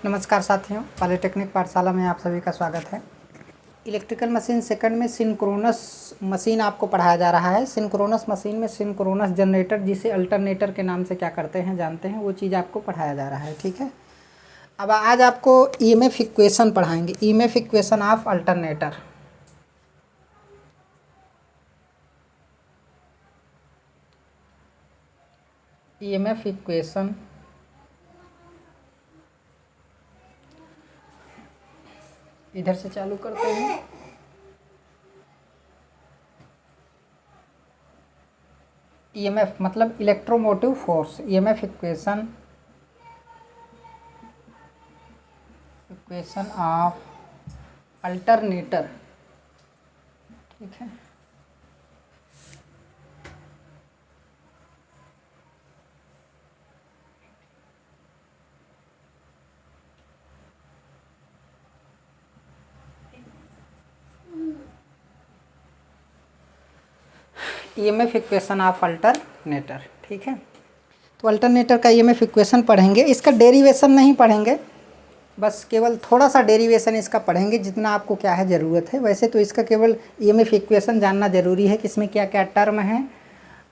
नमस्कार साथियों, पॉलिटेक्निक पाठशाला में आप सभी का स्वागत है। इलेक्ट्रिकल मशीन सेकंड में सिंक्रोनस मशीन आपको पढ़ाया जा रहा है। सिंक्रोनस मशीन में सिंक्रोनस जनरेटर, जिसे अल्टरनेटर के नाम से क्या करते हैं जानते हैं, वो चीज़ आपको पढ़ाया जा रहा है। ठीक है, अब आज आपको ईएमएफ इक्वेशन पढ़ाएंगे, EMF equation of alternator. EMF equation इधर से चालू करते हैं। ईएमएफ मतलब electromotive force. EMF equation of alternator. ठीक है, ईएमएफ इक्वेशन ऑफ अल्टरनेटर। ठीक है, तो अल्टरनेटर का ईएमएफ इक्वेशन पढ़ेंगे। इसका डेरिवेशन नहीं पढ़ेंगे, बस केवल थोड़ा सा डेरिवेशन इसका पढ़ेंगे, जितना आपको क्या है ज़रूरत है। वैसे तो इसका केवल ईएमएफ इक्वेशन जानना ज़रूरी है कि इसमें क्या क्या टर्म है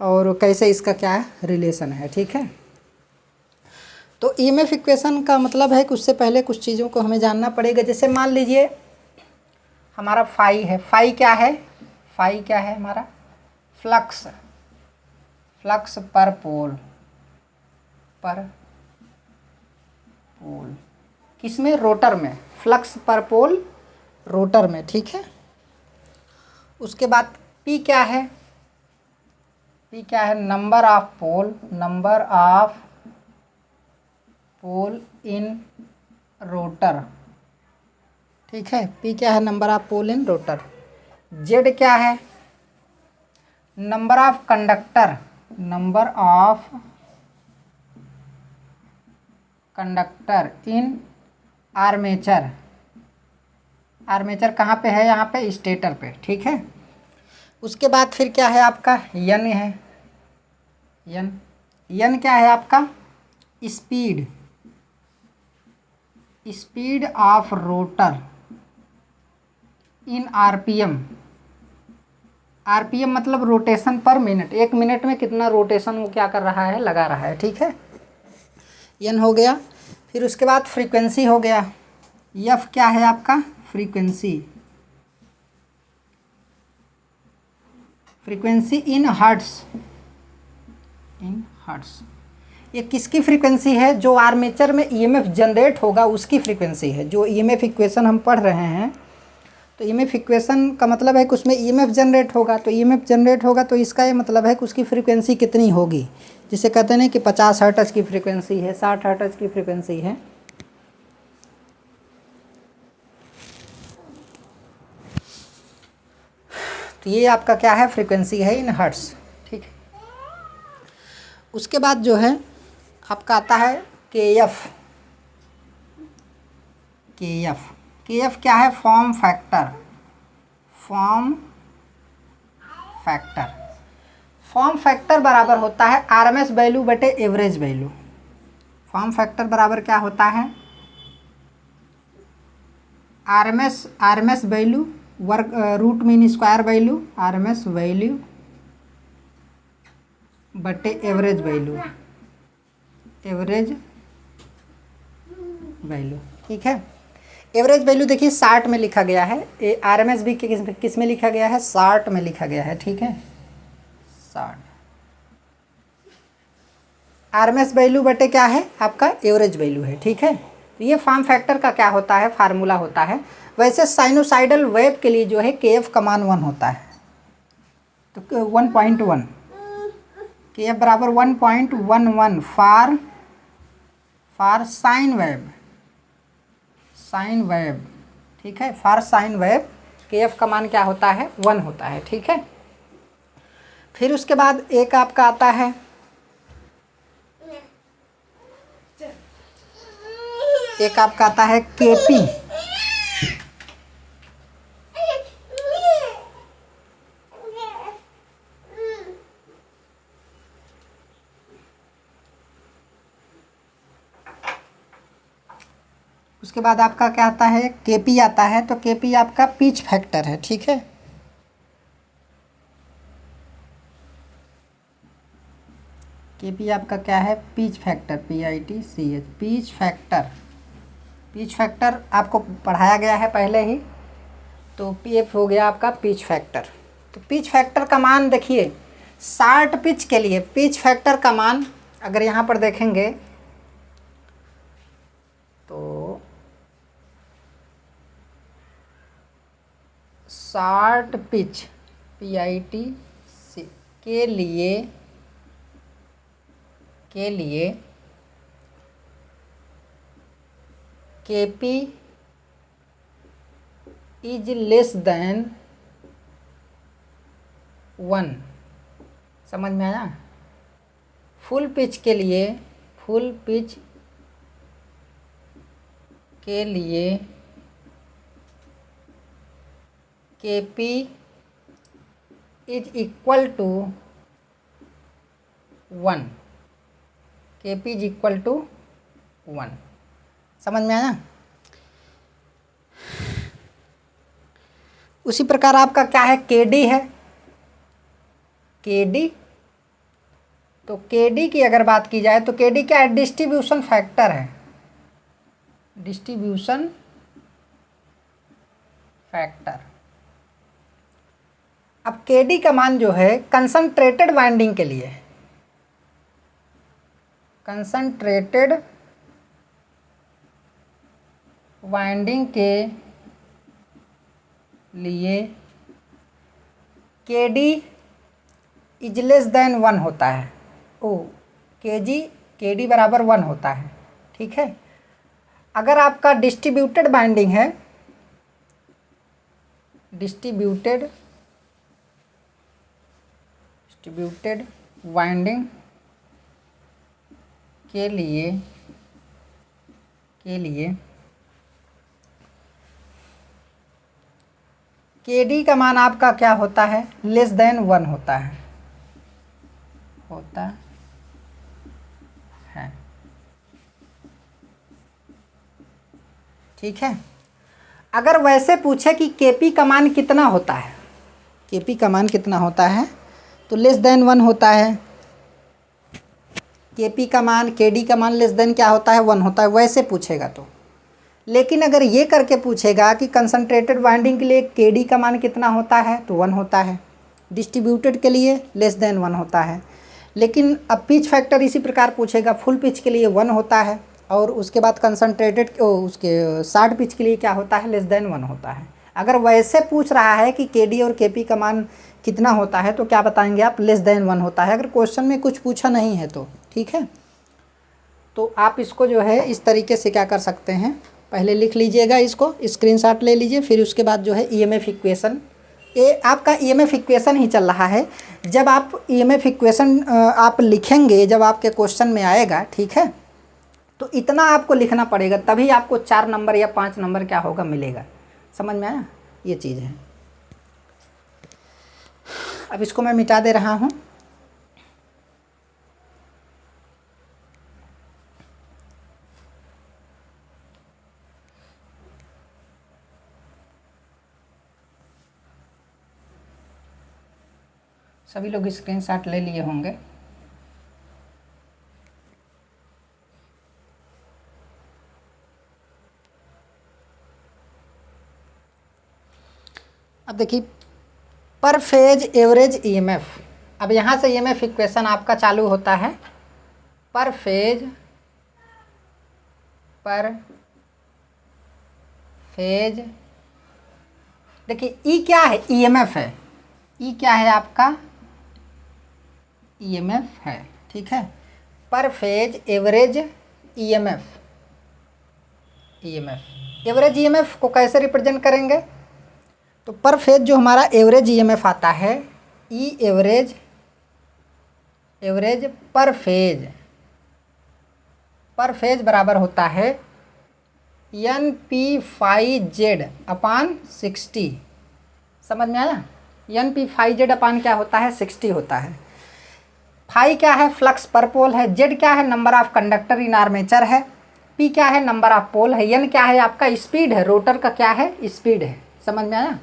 और कैसे इसका क्या रिलेशन है। ठीक है, तो ईएमएफ इक्वेशन का मतलब है कि उससे पहले कुछ चीज़ों को हमें जानना पड़ेगा। जैसे मान लीजिए हमारा फाई है। फाई क्या है? फाई क्या है हमारा? फ्लक्स। फ्लक्स पर पोल किसमें? रोटर में। फ्लक्स पर पोल रोटर में। ठीक है, उसके बाद पी क्या है? पी क्या है? Number of pole. Number of pole in rotor. ठीक है, पी क्या है? Number of pole in rotor. Z क्या है? Number of conductor. Number of conductor in armature. Armature कहाँ पे है? यहाँ पे स्टेटर पे। ठीक है, उसके बाद फिर क्या है आपका? यन है। यन क्या है आपका? Speed. Speed of rotor in RPM. RPM मतलब रोटेशन पर मिनट। एक मिनट में कितना रोटेशन वो क्या कर रहा है? लगा रहा है। ठीक है, यन हो गया। फिर उसके बाद फ्रीक्वेंसी हो गया। एफ क्या है आपका? Frequency. Frequency in hertz. In hertz ये किसकी फ्रीक्वेंसी है? जो आर्मेचर में ईएमएफ जनरेट होगा उसकी फ्रीक्वेंसी है। जो ईएमएफ इक्वेशन हम पढ़ रहे हैं, तो ईएमएफ इक्वेशन का मतलब है कि उसमें ईएमएफ जनरेट होगा। तो ईएमएफ जनरेट होगा तो इसका ये मतलब है कि उसकी फ्रीक्वेंसी कितनी होगी, जिसे कहते हैं कि 50 हर्ट्ज की फ्रीक्वेंसी है, 60 हर्ट्ज की फ्रीक्वेंसी है। तो ये आपका क्या है? फ्रीक्वेंसी है इन हर्ट्ज। ठीक है, उसके बाद जो है आपका आता है के एफ। के एफ क्या है? Form factor. Form factor. Form factor बराबर होता है आरएमएस वैल्यू बटे एवरेज वैल्यू। फॉर्म फैक्टर बराबर क्या होता है? आरएमएस वैल्यू वर्ग root mean square value, RMS value बटे एवरेज वैल्यू। Average value. ठीक है, एवरेज वैल्यू देखिए 60 में लिखा गया है। आरएमएस भी किस में लिखा गया है? 60 में लिखा गया है। ठीक है, 60। आरएमएस वैल्यू बटे क्या है आपका? एवरेज वैल्यू है। ठीक है, तो ये फॉर्म फैक्टर का क्या होता है? फार्मूला होता है। वैसे साइनोसाइडल वेव के लिए जो है के एफ का मान 1 होता है, तो 1.1 के एफ बराबर 1.11 for sine wave. Sine wave. ठीक है, फॉर साइन वेव के एफ का मान क्या होता है? 1 होता है। ठीक है, फिर उसके बाद एक आपका आता है केपी। उसके बाद आपका क्या आता है, केपी आता है। तो केपी आपका पिच फैक्टर है, ठीक है। केपी आपका क्या है, pitch factor, PITCH, pitch factor. Pitch factor आपको पढ़ाया गया है पहले ही। तो PF हो गया आपका पिच फैक्टर। तो पिच फैक्टर का मान देखिए, शार्ट पिच के लिए पिच फैक्टर का मान अगर यहाँ पर देखेंगे तो शार्ट पिच PITC के लिए KP इज लेस देन 1। समझ में आया। फुल पिच के लिए KP is equal to 1। KP is equal to 1। समझ में आया। उसी प्रकार आपका क्या है, KD है। KD, तो KD की अगर बात की जाए तो KD क्या है, डिस्ट्रीब्यूशन फैक्टर है। Distribution factor. अब KD का मान जो है कंसंट्रेटेड वाइंडिंग के लिए, कंसंट्रेटेड वाइंडिंग के लिए KD इज लेस देन 1 होता है। KD बराबर 1 होता है, ठीक है। अगर आपका डिस्ट्रीब्यूटेड बाइंडिंग है, डिस्ट्रीब्यूटेड वाइंडिंग के लिए KD का मान आपका क्या होता है, लेस देन 1 होता है, ठीक है। अगर वैसे पूछे कि KP का मान कितना होता है, KP का मान कितना होता है, तो लेस देन 1 होता है। KP का मान, KD का मान लेस देन क्या होता है, 1 होता है, वैसे पूछेगा तो। लेकिन अगर ये करके पूछेगा कि कंसंट्रेटेड वाइंडिंग के लिए KD का मान कितना होता है, तो 1 होता है। डिस्ट्रीब्यूटेड के लिए लेस देन 1 होता है। लेकिन अब पिच फैक्टर इसी प्रकार पूछेगा, फुल पिच के लिए 1 होता है, और उसके बाद कंसंट्रेटेड उसके शार्ट पिच के लिए क्या होता है, लेस देन 1 होता है। अगर वैसे पूछ रहा है कि KD और KP का मान कितना होता है, तो क्या बताएंगे आप, लेस देन 1 होता है, अगर क्वेश्चन में कुछ पूछा नहीं है तो, ठीक है। तो आप इसको जो है इस तरीके से क्या कर सकते हैं, पहले लिख लीजिएगा, इसको स्क्रीनशॉट ले लीजिए, फिर उसके बाद जो है EMF इक्वेशन, ये आपका EMF इक्वेशन ही चल रहा है। जब आप EMF इक्वेशन आप लिखेंगे, जब आपके क्वेश्चन में आएगा, ठीक है, तो इतना आपको लिखना पड़ेगा, तभी आपको 4 नंबर या 5 नंबर क्या होगा, मिलेगा। समझ में आया, ये चीज़ है। अब इसको मैं मिटा दे रहा हूँ। सभी लोग स्क्रीनशॉट ले लिए होंगे। अब देखिए, पर फेज एवरेज EMF। अब यहाँ से EMF इक्वेशन आपका चालू होता है, पर फेज देखिए E क्या है, EMF है। E क्या है आपका, EMF है, ठीक है। पर phase average EMF, average EMF को कैसे रिप्रेजेंट करेंगे, तो पर फेज जो हमारा एवरेज EMF आता है, E एवरेज पर फेज बराबर होता है NP/Z/60। समझ में आया। NP/Z अपान क्या होता है, 60 होता है। फाई क्या है, फ्लक्स पर पोल है। जेड क्या है, number of conductor in armature है। P क्या है, नंबर ऑफ पोल है, N क्या है आपका स्पीड है, रोटर का क्या है, स्पीड है। समझ में आया,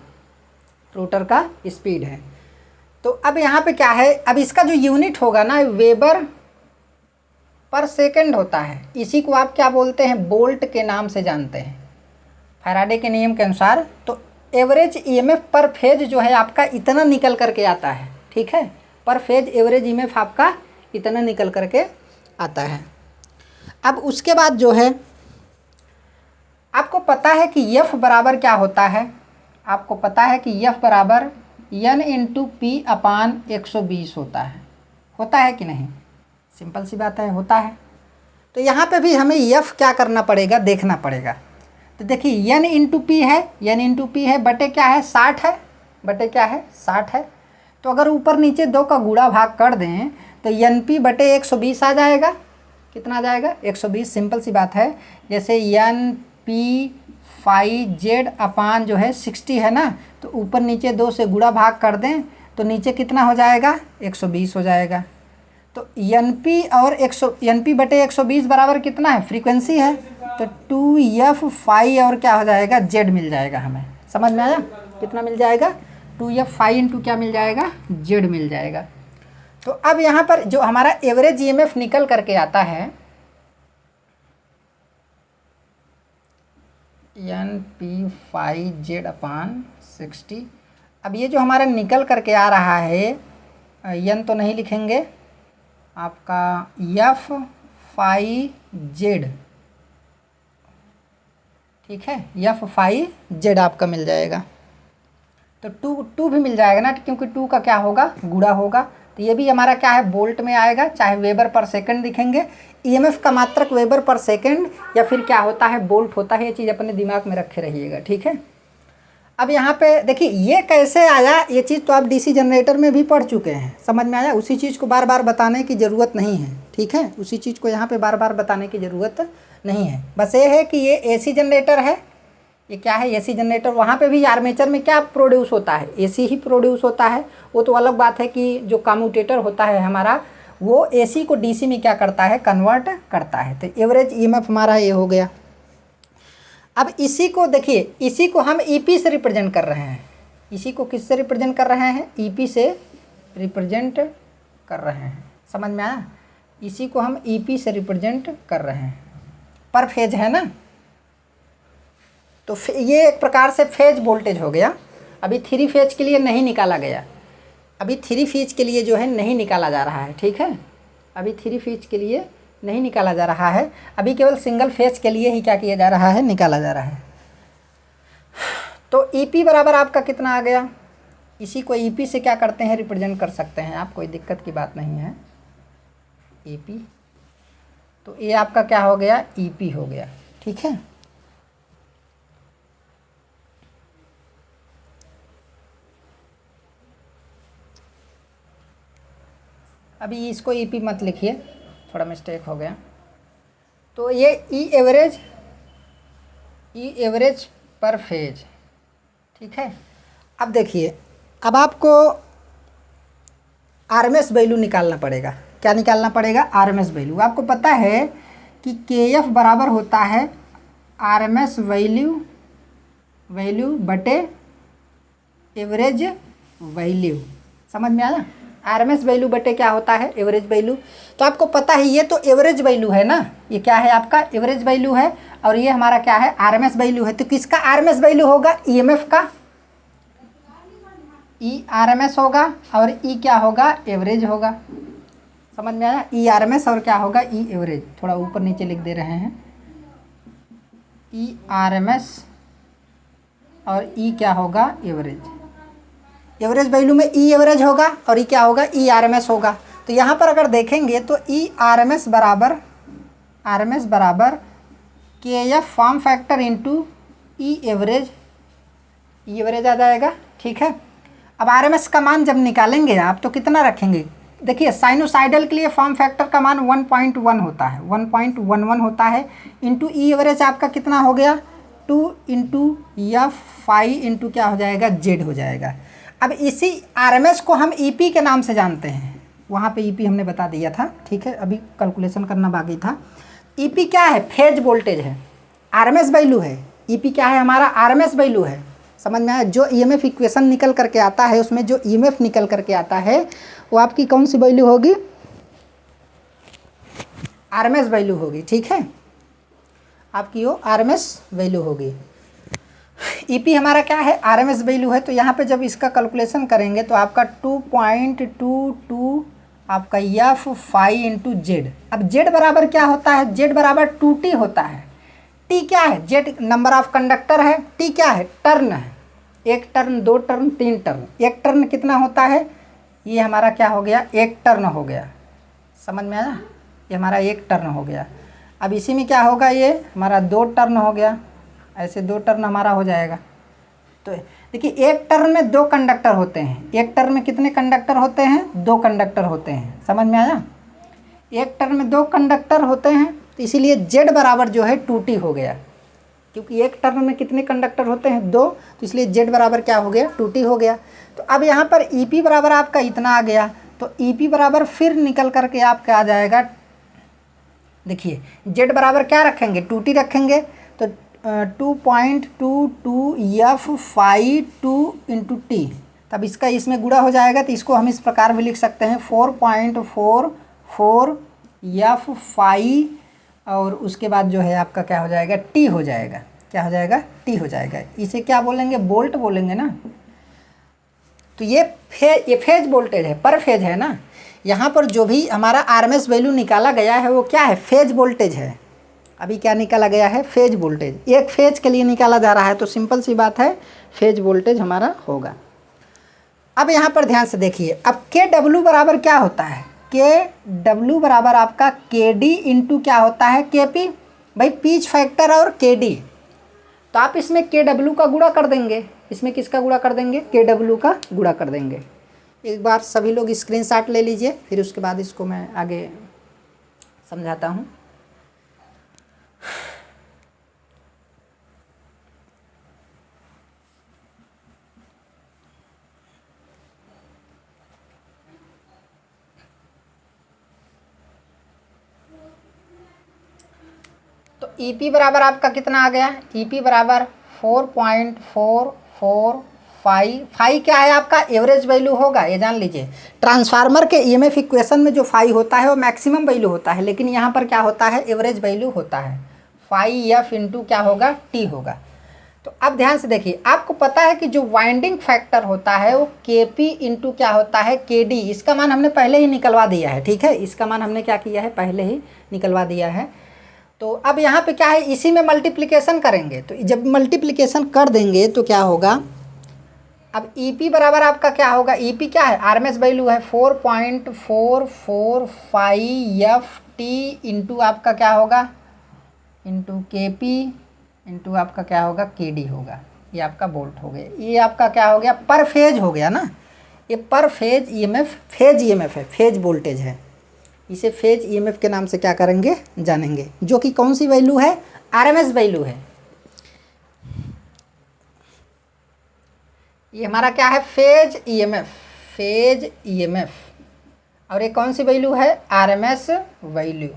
रोटर का स्पीड है। तो अब यहाँ पे क्या है, अब इसका जो यूनिट होगा ना वेबर पर सेकंड होता है, इसी को आप क्या बोलते हैं, बोल्ट के नाम से जानते हैं फैराडे के नियम के अनुसार। तो एवरेज ईएमएफ पर फेज जो है आपका इतना निकल करके आता है, ठीक है, पर फेज एवरेज ईएमएफ आपका इतना निकल करके आता है। अब उसके बाद जो है आपको पता है कि F बराबर क्या होता है, आपको पता है कि F बराबर N इंटू P अपान 120 होता है कि नहीं, सिंपल सी बात है, होता है। तो यहाँ पे भी हमें F क्या करना पड़ेगा, देखना पड़ेगा। तो देखिए N इंटू P है, N इंटू P है, बटे क्या है 60 है, बटे क्या है 60 है। तो अगर ऊपर नीचे 2 का गुणा भाग कर दें तो NP बटे 120 आ जाएगा। कितना आ जाएगा, 120। सिंपल सी बात है, जैसे NP फाई जेड अपान जो है 60 है ना, तो ऊपर नीचे 2 से गुणा भाग कर दें तो नीचे कितना हो जाएगा, 120 हो जाएगा। तो NP और NP बटे 120 बराबर कितना है, फ्रीक्वेंसी है, तो 2F फाई और क्या हो जाएगा, जेड मिल जाएगा हमें। समझ में आया, कितना मिल जाएगा, 2F फाई इंटू क्या मिल जाएगा, जेड मिल जाएगा। तो अब यहाँ पर जो हमारा एवरेज ईएमएफ निकल करके आता है NP फाई जेड अपान 60। अब ये जो हमारा निकल करके आ रहा है, N तो नहीं लिखेंगे, आपका F फाई जेड, ठीक है, F फाई जेड आपका मिल जाएगा। तो टू भी मिल जाएगा ना, क्योंकि 2 का क्या होगा, गुणा होगा। तो ये भी हमारा क्या है, बोल्ट में आएगा, चाहे वेबर पर सेकंड दिखेंगे। ईएमएफ का मात्रक वेबर पर सेकंड या फिर क्या होता है, बोल्ट होता है। ये चीज़ अपने दिमाग में रखे रहिएगा, ठीक है। अब यहाँ पे देखिए ये कैसे आया, ये चीज़ तो आप डीसी जनरेटर में भी पढ़ चुके हैं, समझ में आया। उसी चीज़ को बार बार बताने की ज़रूरत नहीं है, ठीक है, उसी चीज़ को यहाँ पे बार बार बताने की ज़रूरत नहीं है। बस ये है कि ये एसी जनरेटर है, ये क्या है, एसी जनरेटर। वहाँ पे भी आर्मेचर में क्या प्रोड्यूस होता है, एसी ही प्रोड्यूस होता है। वो तो अलग बात है कि जो कम्यूटेटर होता है हमारा, वो एसी को डीसी में क्या करता है, कन्वर्ट करता है। तो एवरेज ईएमएफ हमारा ये हो गया। अब इसी को देखिए, इसी को हम ईपी से रिप्रेजेंट कर रहे हैं। इसी को किससे रिप्रेजेंट कर रहे हैं, ईपी से रिप्रेजेंट कर रहे हैं। समझ में आया, इसी को हम ईपी से रिप्रेजेंट कर रहे हैं। पर फेज है ना, तो ये एक प्रकार से फेज वोल्टेज हो गया। अभी 3 फेज के लिए नहीं निकाला गया, अभी 3 फेज के लिए जो है नहीं निकाला जा रहा है, ठीक है। अभी 3 फेज के लिए नहीं निकाला जा रहा है, अभी केवल सिंगल फेज के लिए ही क्या किया जा रहा है, निकाला जा रहा है। तो ईपी बराबर आपका कितना आ गया, इसी को ईपी से क्या करते हैं, रिप्रेजेंट कर सकते हैं आप, कोई दिक्कत की बात नहीं है। ईपी, तो ये आपका क्या हो गया, ईपी हो गया, ठीक है। अभी इसको ईपी मत लिखिए, थोड़ा मिस्टेक हो गया। तो ये ई एवरेज पर फेज, ठीक है। अब देखिए, अब आपको आरएमएस वैल्यू निकालना पड़ेगा। क्या निकालना पड़ेगा, आरएमएस वैल्यू। आपको पता है कि केएफ बराबर होता है आरएमएस वैल्यू बटे एवरेज वैल्यू। समझ में आया, आरएमएस वैल्यू बटे क्या होता है, एवरेज वैल्यू। तो आपको पता है ये तो एवरेज वैल्यू है ना, ये क्या है आपका एवरेज वैल्यू है, और ये हमारा क्या है, आरएमएस वैल्यू है। तो किसका आरएमएस वैल्यू होगा, ईएमएफ का, ई आरएमएस होगा, और ई क्या होगा, एवरेज होगा। समझ में आया, ई आरएमएस और क्या होगा, ई एवरेज। थोड़ा ऊपर नीचे लिख दे रहे हैं, ई आरएमएस और ई क्या होगा, एवरेज। एवरेज वैल्यू में ई एवरेज होगा और ई क्या होगा, ई आरएमएस होगा। तो यहाँ पर अगर देखेंगे तो ई आरएमएस बराबर के एफ फॉर्म फैक्टर इंटू ई एवरेज आ जाएगा, ठीक है। अब आरएमएस का मान जब निकालेंगे आप तो कितना रखेंगे, देखिए साइनोसाइडल के लिए फॉर्म फैक्टर का मान 1.1 होता है, 1.11 होता है, इंटू ई एवरेज आपका कितना हो गया, 2 इंटू एफ फाई इंटू क्या हो जाएगा, जेड हो जाएगा। अब इसी आरएमएस को हम ईपी के नाम से जानते हैं, वहाँ पे ईपी हमने बता दिया था, ठीक है। अभी कैलकुलेशन करना बाकी था। ईपी क्या है? फेज वोल्टेज है, आरएमएस वैल्यू है। ईपी क्या है? हमारा आरएमएस वैल्यू है। समझ में आया? जो ईएमएफ इक्वेशन निकल करके आता है उसमें जो ईएमएफ निकल करके आता है वो आपकी कौन सी वैल्यू होगी? आरएमएस वैल्यू होगी। ठीक है, आपकी वो आरएमएस वैल्यू होगी। ईपी हमारा क्या है? आरएमएस वैल्यू है। तो यहाँ पे जब इसका कैलकुलेशन करेंगे तो आपका 2.22 आपका एफ फाई इंटू जेड। अब जेड बराबर क्या होता है? जेड बराबर 2t होता है। टी क्या है? जेड नंबर ऑफ कंडक्टर है। टी क्या है? टर्न है। एक टर्न, दो टर्न, तीन टर्न। एक टर्न कितना होता है? ये हमारा क्या हो गया? एक टर्न हो गया। समझ में आया? ये हमारा एक टर्न हो गया। अब इसी में क्या होगा? ये हमारा दो टर्न हो गया। ऐसे दो टर्न हमारा हो जाएगा। तो देखिए, एक टर्न में दो कंडक्टर होते हैं। एक टर्न में कितने कंडक्टर होते हैं? दो कंडक्टर होते हैं। समझ में आया? एक टर्न में दो कंडक्टर होते हैं, तो इसीलिए जेड बराबर जो है 2t हो गया। क्योंकि एक टर्न में कितने कंडक्टर होते हैं? दो, तो इसलिए जेड बराबर क्या हो गया? 2t हो गया। तो अब यहाँ पर ईपी बराबर आपका इतना आ गया, तो ईपी बराबर फिर निकल करके आपका आ जाएगा। देखिए, जेड बराबर क्या रखेंगे? 2t रखेंगे। तो 2.22 एफ फाई 2 इंटू टी। तब इसका इसमें गुणा हो जाएगा, तो इसको हम इस प्रकार भी लिख सकते हैं 4.44 एफ फाई, और उसके बाद जो है आपका क्या हो जाएगा? टी हो जाएगा। क्या हो जाएगा? टी हो जाएगा। इसे क्या बोलेंगे? बोल्ट बोलेंगे ना। तो ये फेज वोल्टेज है, पर फेज है ना। यहाँ पर जो भी हमारा आरएमएस वैल्यू निकाला गया है वो क्या है? फेज वोल्टेज है। अभी क्या निकाला गया है? Phase voltage. एक फेज के लिए निकाला जा रहा है, तो सिंपल सी बात है, फेज वोल्टेज हमारा होगा। अब यहाँ पर ध्यान से देखिए, अब के डब्ल्यू बराबर क्या होता है? के डब्ल्यू बराबर आपका के डी इंटू क्या होता है? के पी। भाई पिच फैक्टर और के डी, तो आप इसमें के डब्ल्यू का गुणा कर देंगे। इसमें किसका गुणा कर देंगे? के डब्ल्यू का गुणा कर देंगे। एक बार सभी लोग स्क्रीनशॉट ले लीजिए, फिर उसके बाद इसको मैं आगे समझाता हूँ। तो ईपी बराबर आपका कितना आ गया? ईपी बराबर 4.445। फाई क्या है? आपका एवरेज वैल्यू होगा, ये जान लीजिए। ट्रांसफार्मर के ईएमएफ इक्वेशन में जो फाई होता है वो मैक्सिमम वैल्यू होता है, लेकिन यहाँ पर क्या होता है? एवरेज वैल्यू होता है। फाई एफ इंटू क्या होगा? टी होगा। तो अब ध्यान से देखिए, आपको पता है कि जो वाइंडिंग फैक्टर होता है वो के पी इंटू क्या होता है? के डी। इसका मान हमने पहले ही निकलवा दिया है। ठीक है, इसका मान हमने क्या किया है? पहले ही निकलवा दिया है। तो अब यहाँ पे क्या है? इसी में मल्टीप्लिकेशन करेंगे। तो जब मल्टीप्लिकेशन कर देंगे तो क्या होगा? अब ईपी बराबर आपका क्या होगा? ईपी क्या है? आरएमएस वैल्यू है 4.445 एफ टी इंटू आपका क्या होगा? इंटू के पी इंटू आपका क्या होगा? के डी होगा। ये आपका वोल्ट हो गया। ये आपका क्या हो गया? पर फेज हो गया ना। ये पर फेज ईएमएफ, फेज ईएमएफ है, फेज वोल्टेज है। इसे फेज ईएमएफ के नाम से क्या करेंगे? जानेंगे। जो कि कौन सी वैल्यू है? आरएमएस वैल्यू है। ये हमारा क्या है? Phase EMF, phase EMF. और ये कौन सी वैल्यू है? RMS value.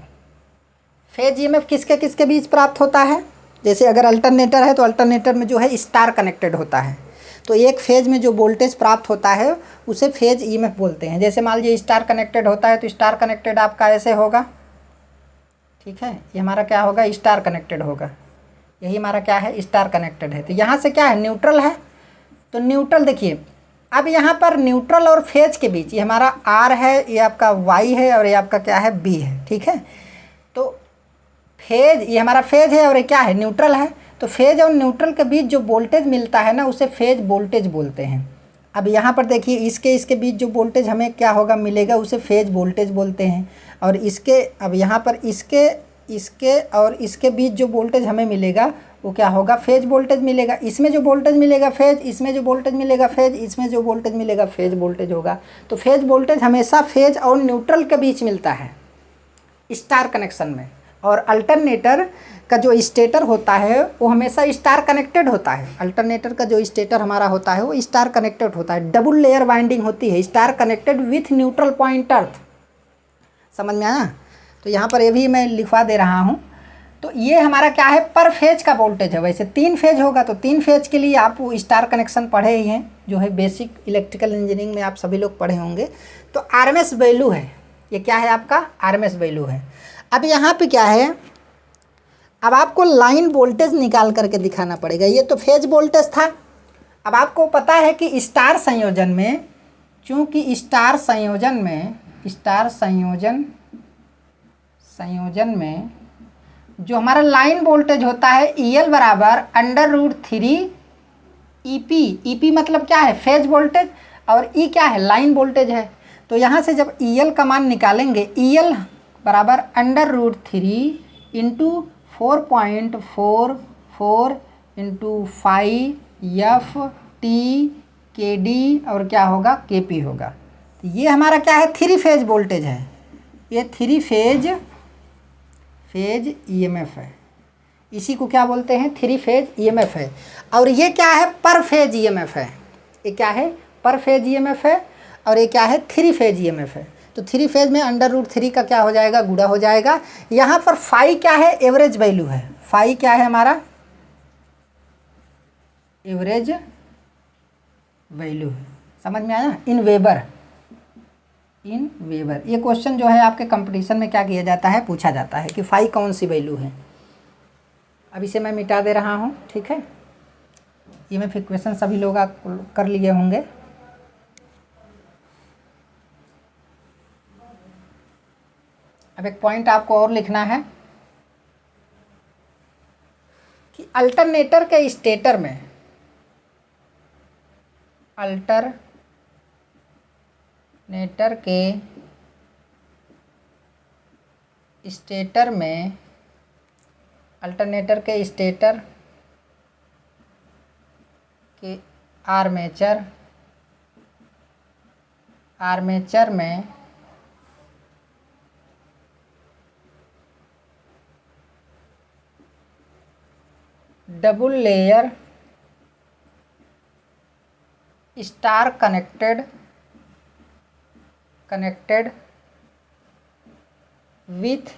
फेज ईएमएफ किसके किसके बीच प्राप्त होता है? जैसे अगर अल्टरनेटर है तो अल्टरनेटर में जो है स्टार कनेक्टेड होता है, तो एक फेज में जो वोल्टेज प्राप्त होता है उसे फेज ईएमएफ बोलते हैं। जैसे मान लीजिए स्टार कनेक्टेड होता है, तो स्टार कनेक्टेड आपका ऐसे होगा। ठीक है, ये हमारा क्या होगा? स्टार कनेक्टेड होगा। यही हमारा क्या है? स्टार कनेक्टेड है। तो यहाँ से क्या है? न्यूट्रल है। तो न्यूट्रल देखिए, अब यहाँ पर न्यूट्रल और फेज के बीच ये हमारा आर है, ये आपका वाई है, और ये आपका क्या है? बी है। ठीक है, तो फेज, ये हमारा फेज है और ये क्या है? न्यूट्रल है। तो फेज और न्यूट्रल के बीच जो वोल्टेज मिलता है ना उसे फेज वोल्टेज बोलते हैं। अब यहाँ पर देखिए, इसके बीच जो वोल्टेज हमें क्या होगा? मिलेगा, उसे फेज वोल्टेज बोलते हैं। और इसके, अब यहाँ पर इसके और इसके बीच जो वोल्टेज हमें मिलेगा वो क्या होगा? फेज वोल्टेज मिलेगा। इसमें जो वोल्टेज मिलेगा फेज, इसमें जो वोल्टेज मिलेगा फेज, इसमें जो वोल्टेज मिलेगा फेज वोल्टेज होगा। तो फेज वोल्टेज हमेशा फेज और न्यूट्रल के बीच मिलता है स्टार कनेक्शन में। और अल्टरनेटर का जो स्टेटर होता है वो हमेशा स्टार कनेक्टेड होता है। अल्टरनेटर का जो स्टेटर हमारा होता है वो स्टार कनेक्टेड होता है। डबल लेयर वाइंडिंग होती है, star connected with neutral point earth. समझ में आया? तो यहाँ पर ये भी मैं लिखवा दे रहा हूँ। तो ये हमारा क्या है, पर फेज का वोल्टेज है। वैसे 3 फेज होगा तो 3 फेज के लिए आप स्टार कनेक्शन पढ़े ही हैं, जो है बेसिक इलेक्ट्रिकल इंजीनियरिंग में आप सभी लोग पढ़े होंगे। तो आरएमएस वैल्यू है, ये क्या है आपका आरएमएस वैल्यू है। अब यहाँ पे क्या है, अब आपको लाइन वोल्टेज निकाल करके दिखाना पड़ेगा। ये तो फेज वोल्टेज था। अब आपको पता है कि स्टार संयोजन में, चूँकि स्टार संयोजन में जो हमारा लाइन वोल्टेज होता है EL बराबर √3 EP। EP मतलब क्या है, फेज वोल्टेज, और E क्या है, लाइन वोल्टेज है। तो यहाँ से जब EL का मान निकालेंगे, EL बराबर √3 इंटू 4.44 इंटू 5 FT KD और क्या होगा, KP होगा। तो ये हमारा क्या है, 3 फेज वोल्टेज है। ये 3 फेज EMF है। इसी को क्या बोलते हैं, 3 फेज EMF है। और ये क्या है, पर फेज EMF है। ये क्या है, पर फेज EMF है, और ये क्या है, 3 फेज EMF है। तो 3 फेज में √3 का क्या हो जाएगा, गुणा हो जाएगा। यहाँ पर फाई क्या है, एवरेज वैल्यू है। फाई क्या है हमारा, एवरेज वैल्यू है। समझ में आया, इन वेबर। ये क्वेश्चन जो है आपके कंपटीशन में क्या किया जाता है, पूछा जाता है कि फाई कौन सी वैल्यू है। अब इसे मैं मिटा दे रहा हूँ, ठीक है। EMF इक्वेशन सभी लोग आप कर लिए होंगे। अब एक पॉइंट आपको और लिखना है कि अल्टरनेटर के स्टेटर में, अल्टरनेटर के स्टेटर के आर्मेचर में double layer star connected with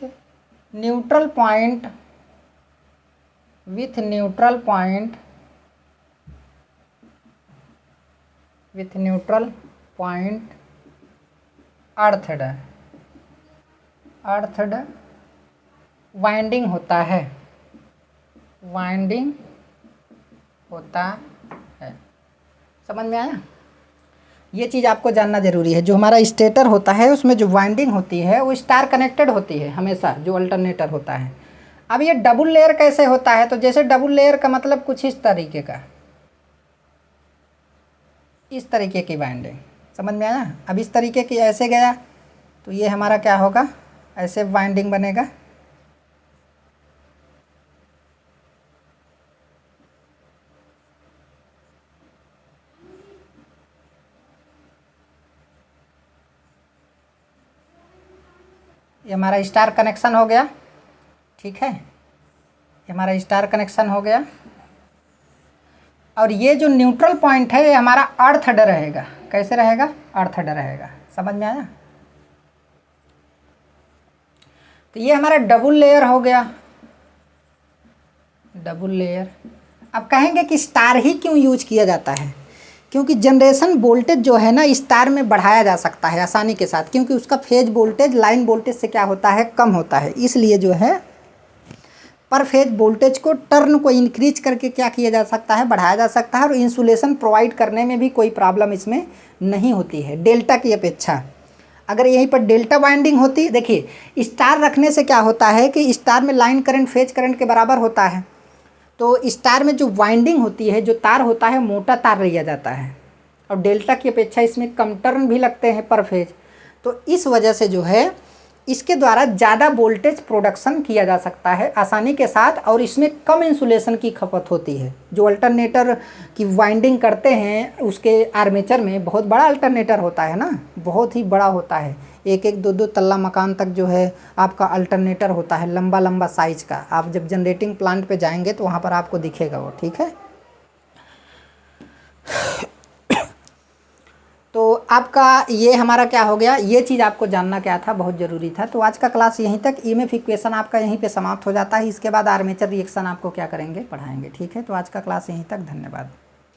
neutral point earthed winding होता है। समझ में आया। ये चीज़ आपको जानना ज़रूरी है। जो हमारा स्टेटर होता है उसमें जो वाइंडिंग होती है वो स्टार कनेक्टेड होती है हमेशा, जो अल्टरनेटर होता है। अब ये डबल लेयर कैसे होता है, तो जैसे डबल लेयर का मतलब कुछ इस तरीके का, इस तरीके की वाइंडिंग। समझ में आया। अब इस तरीके की ऐसे गया तो ये हमारा क्या होगा, ऐसे वाइंडिंग बनेगा। ये हमारा स्टार कनेक्शन हो गया, ठीक है। ये हमारा स्टार कनेक्शन हो गया। और ये जो न्यूट्रल पॉइंट है ये हमारा अर्थड रहेगा। कैसे रहेगा, अर्थड रहेगा। समझ में आया। तो ये हमारा डबल लेयर हो गया, डबल लेयर। अब कहेंगे कि स्टार ही क्यों यूज किया जाता है, क्योंकि जनरेशन वोल्टेज जो है ना स्टार में बढ़ाया जा सकता है आसानी के साथ, क्योंकि उसका फेज वोल्टेज लाइन वोल्टेज से क्या होता है, कम होता है। इसलिए जो है पर फेज वोल्टेज को, टर्न को इंक्रीज करके क्या किया जा सकता है, बढ़ाया जा सकता है। और इंसुलेशन प्रोवाइड करने में भी कोई प्रॉब्लम इसमें नहीं होती है डेल्टा की अपेक्षा। अगर यहीं पर डेल्टा वाइंडिंग होती, देखिए स्टार रखने से क्या होता है कि स्टार में लाइन करंट फेज करंट के बराबर होता है। तो स्टार में जो वाइंडिंग होती है, जो तार होता है, मोटा तार लिया जाता है। और डेल्टा की अपेक्षा इसमें कम टर्न भी लगते हैं पर फेज। तो इस वजह से जो है इसके द्वारा ज़्यादा वोल्टेज प्रोडक्शन किया जा सकता है आसानी के साथ, और इसमें कम इंसुलेशन की खपत होती है। जो अल्टरनेटर की वाइंडिंग करते हैं उसके आर्मेचर में बहुत बड़ा अल्टरनेटर होता है ना, बहुत ही बड़ा होता है। एक एक दो दो तल्ला मकान तक जो है आपका अल्टरनेटर होता है, लंबा लंबा साइज का। आप जब जनरेटिंग प्लांट पे जाएंगे तो वहाँ पर आपको दिखेगा वो, ठीक है। तो आपका ये हमारा क्या हो गया, ये चीज़ आपको जानना क्या था, बहुत ज़रूरी था। तो आज का क्लास यहीं तक, ईएमएफ इक्वेशन आपका यहीं पे समाप्त हो जाता है। इसके बाद आर्मेचर रिएक्शन आपको क्या करेंगे, पढ़ाएंगे। ठीक है, तो आज का क्लास यहीं तक, धन्यवाद।